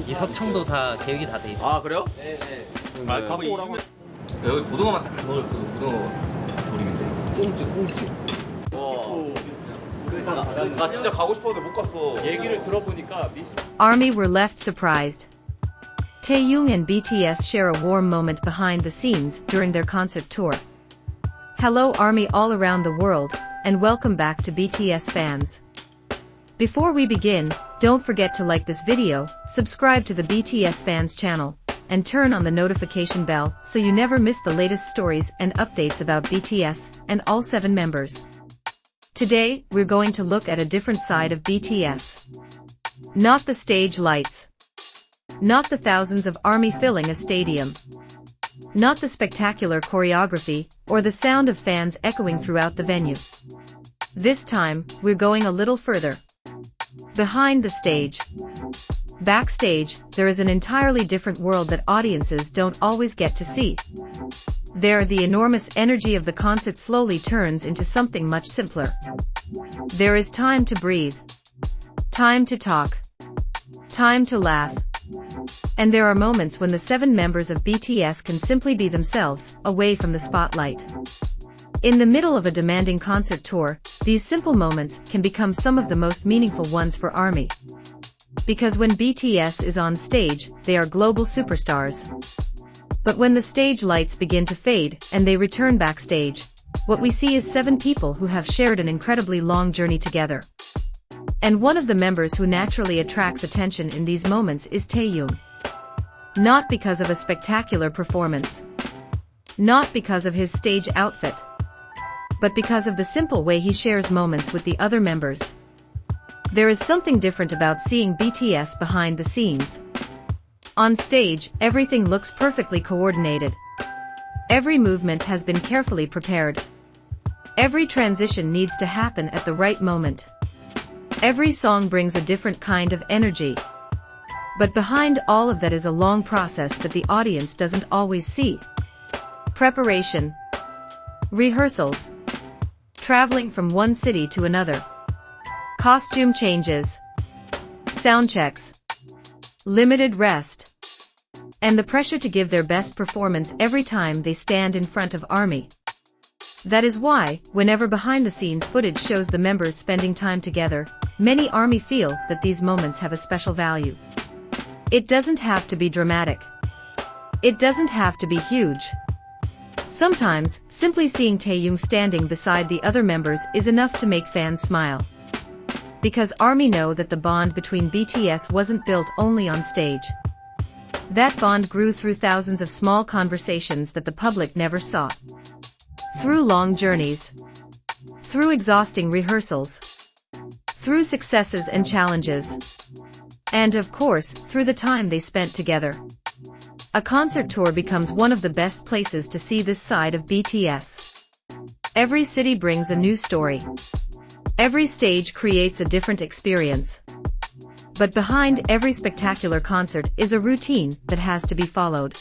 이 서청도 다 계획이 다 돼 있어. 아 그래요? 네네. 아 갖고 오라고. 여기 고등어만 딱 넣었어. 고등어 조림인데. 꽁치. 나 진짜 가고 싶었는데 못 갔어. 얘기를 들어보니까 ARMY were left surprised. Taehyung and BTS share a warm moment behind the scenes during their concert tour. Hello ARMY all around the world, and welcome back to BTS fans. Before we begin, don't forget to like this video, subscribe to the BTS fans channel, and turn on the notification bell so you never miss the latest stories and updates about BTS and all 7 members. Today, we're going to look at a different side of BTS. Not the stage lights. Not the thousands of ARMY filling a stadium. Not the spectacular choreography, or the sound of fans echoing throughout the venue. This time, we're going a little further. Behind the stage. Backstage, there is an entirely different world that audiences don't always get to see. There, the enormous energy of the concert slowly turns into something much simpler. There is time to breathe. Time to talk. Time to laugh. And there are moments when the 7 members of BTS can simply be themselves, away from the spotlight. In the middle of a demanding concert tour, these simple moments can become some of the most meaningful ones for ARMY. Because when BTS is on stage, they are global superstars. But when the stage lights begin to fade, and they return backstage, what we see is 7 people who have shared an incredibly long journey together. And one of the members who naturally attracts attention in these moments is Taehyung. Not because of a spectacular performance. Not because of his stage outfit. But because of the simple way he shares moments with the other members. There is something different about seeing BTS behind the scenes. On stage, everything looks perfectly coordinated. Every movement has been carefully prepared. Every transition needs to happen at the right moment. Every song brings a different kind of energy. But behind all of that is a long process that the audience doesn't always see. Preparation. Rehearsals. Traveling from one city to another. Costume changes. Sound checks. Limited rest. And the pressure to give their best performance every time they stand in front of ARMY. That is why, whenever behind-the-scenes footage shows the members spending time together, many ARMY feel that these moments have a special value. It doesn't have to be dramatic. It doesn't have to be huge. Sometimes, simply seeing Taehyung standing beside the other members is enough to make fans smile. Because ARMY know that the bond between BTS wasn't built only on stage. That bond grew through thousands of small conversations that the public never saw. Through long journeys. Through exhausting rehearsals. Through successes and challenges. And of course, through the time they spent together. A concert tour becomes one of the best places to see this side of BTS. Every city brings a new story. Every stage creates a different experience. But behind every spectacular concert is a routine that has to be followed.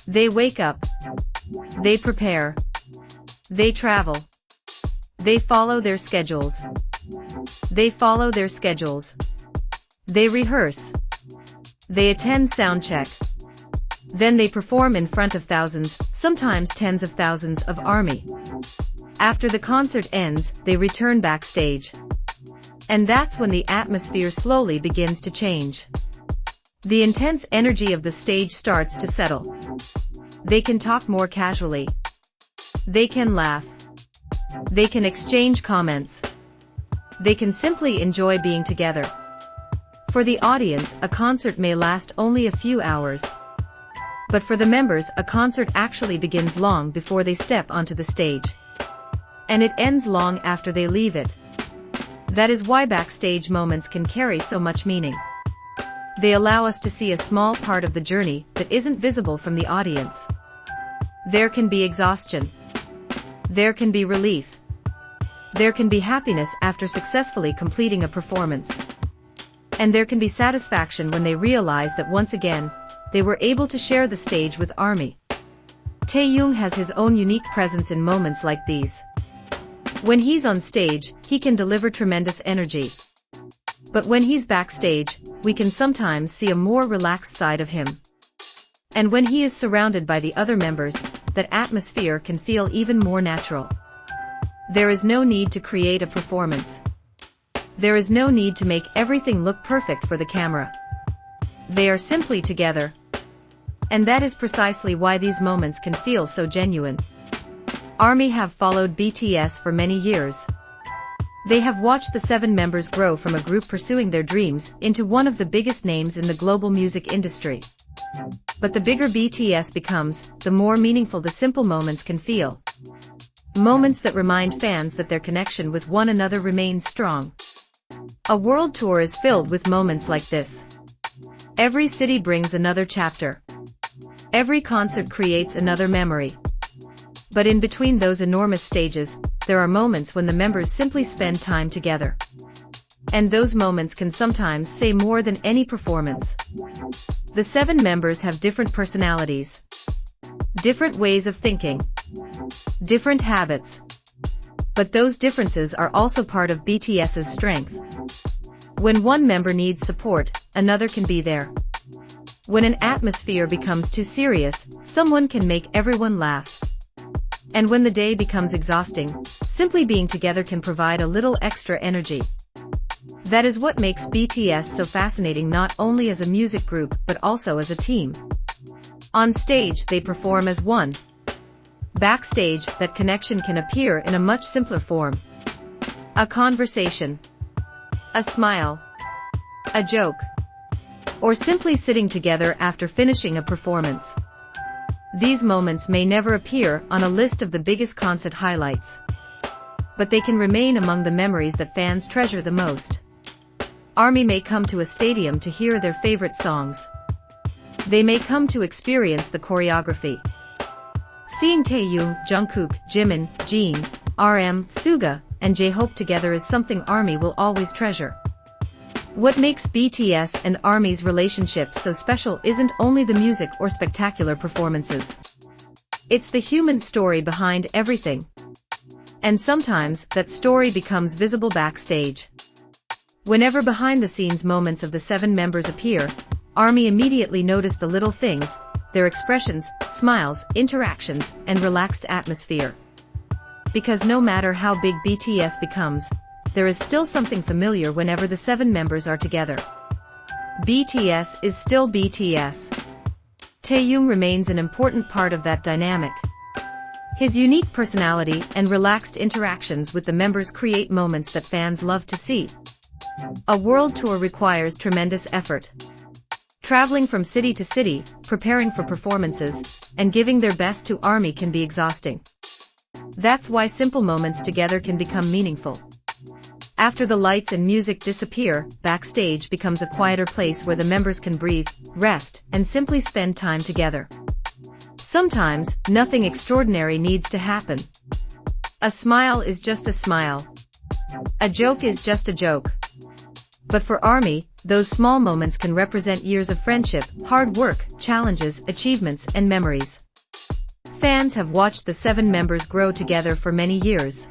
They wake up. They prepare. They travel. They follow their schedules. They follow their schedules. They rehearse. They attend sound check. Then they perform in front of thousands, sometimes tens of thousands of ARMY. After the concert ends, they return backstage. And that's when the atmosphere slowly begins to change. The intense energy of the stage starts to settle. They can talk more casually. They can laugh. They can exchange comments. They can simply enjoy being together. For the audience, a concert may last only a few hours. But for the members, a concert actually begins long before they step onto the stage. And it ends long after they leave it. That is why backstage moments can carry so much meaning. They allow us to see a small part of the journey that isn't visible from the audience. There can be exhaustion. There can be relief. There can be happiness after successfully completing a performance. And there can be satisfaction when they realize that once again, they were able to share the stage with ARMY. Taehyung has his own unique presence in moments like these. When he's on stage, he can deliver tremendous energy. But when he's backstage, we can sometimes see a more relaxed side of him. And when he is surrounded by the other members, that atmosphere can feel even more natural. There is no need to create a performance. There is no need to make everything look perfect for the camera. They are simply together. And that is precisely why these moments can feel so genuine. ARMY have followed BTS for many years. They have watched the 7 members grow from a group pursuing their dreams into one of the biggest names in the global music industry. But the bigger BTS becomes, the more meaningful the simple moments can feel. Moments that remind fans that their connection with one another remains strong. A world tour is filled with moments like this. Every city brings another chapter. Every concert creates another memory. But in between those enormous stages, there are moments when the members simply spend time together. And those moments can sometimes say more than any performance. The 7 members have different personalities, different ways of thinking, different habits. But those differences are also part of BTS's strength. When one member needs support, another can be there. When an atmosphere becomes too serious, someone can make everyone laugh. And when the day becomes exhausting, simply being together can provide a little extra energy. That is what makes BTS so fascinating, not only as a music group but also as a team. On stage they perform as one. Backstage, that connection can appear in a much simpler form. A conversation, a smile, a joke, or simply sitting together after finishing a performance. These moments may never appear on a list of the biggest concert highlights, but they can remain among the memories that fans treasure the most. ARMY may come to a stadium to hear their favorite songs. They may come to experience the choreography. Seeing Taehyung, Jungkook, Jimin, Jin, RM, SUGA, and J-Hope together is something ARMY will always treasure. What makes BTS and ARMY's relationship so special isn't only the music or spectacular performances. It's the human story behind everything. And sometimes, that story becomes visible backstage. Whenever behind-the-scenes moments of the 7 members appear, ARMY immediately notice the little things, their expressions, smiles, interactions, and relaxed atmosphere. Because no matter how big BTS becomes, there is still something familiar whenever the 7 members are together. BTS is still BTS. Taehyung remains an important part of that dynamic. His unique personality and relaxed interactions with the members create moments that fans love to see. A world tour requires tremendous effort. Traveling from city to city, preparing for performances, and giving their best to ARMY can be exhausting. That's why simple moments together can become meaningful. After the lights and music disappear, backstage becomes a quieter place where the members can breathe, rest, and simply spend time together. Sometimes, nothing extraordinary needs to happen. A smile is just a smile. A joke is just a joke. But for ARMY, those small moments can represent years of friendship, hard work, challenges, achievements, and memories. Fans have watched the 7 members grow together for many years.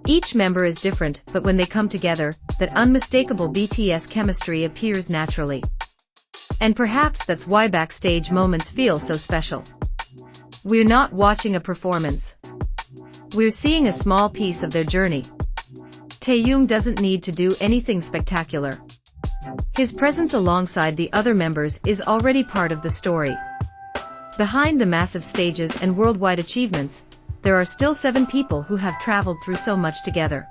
Each member is different, but when they come together, that unmistakable BTS chemistry appears naturally. And perhaps that's why backstage moments feel so special. We're not watching a performance. We're seeing a small piece of their journey. Taehyung doesn't need to do anything spectacular. His presence alongside the other members is already part of the story. Behind the massive stages and worldwide achievements, there are still 7 people who have traveled through so much together.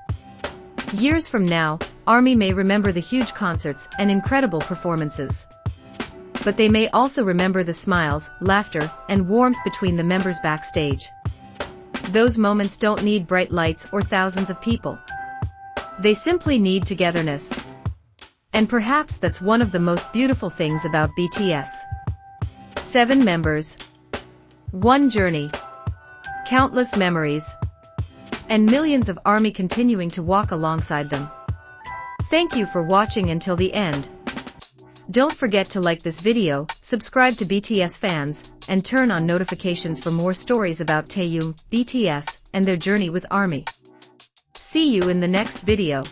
Years from now, ARMY may remember the huge concerts and incredible performances. But they may also remember the smiles, laughter, and warmth between the members backstage. Those moments don't need bright lights or thousands of people. They simply need togetherness. And perhaps that's one of the most beautiful things about BTS. 7 members, one journey, countless memories, and millions of ARMY continuing to walk alongside them. Thank you for watching until the end. Don't forget to like this video, subscribe to BTS fans, and turn on notifications for more stories about Taehyung, BTS, and their journey with ARMY. See you in the next video.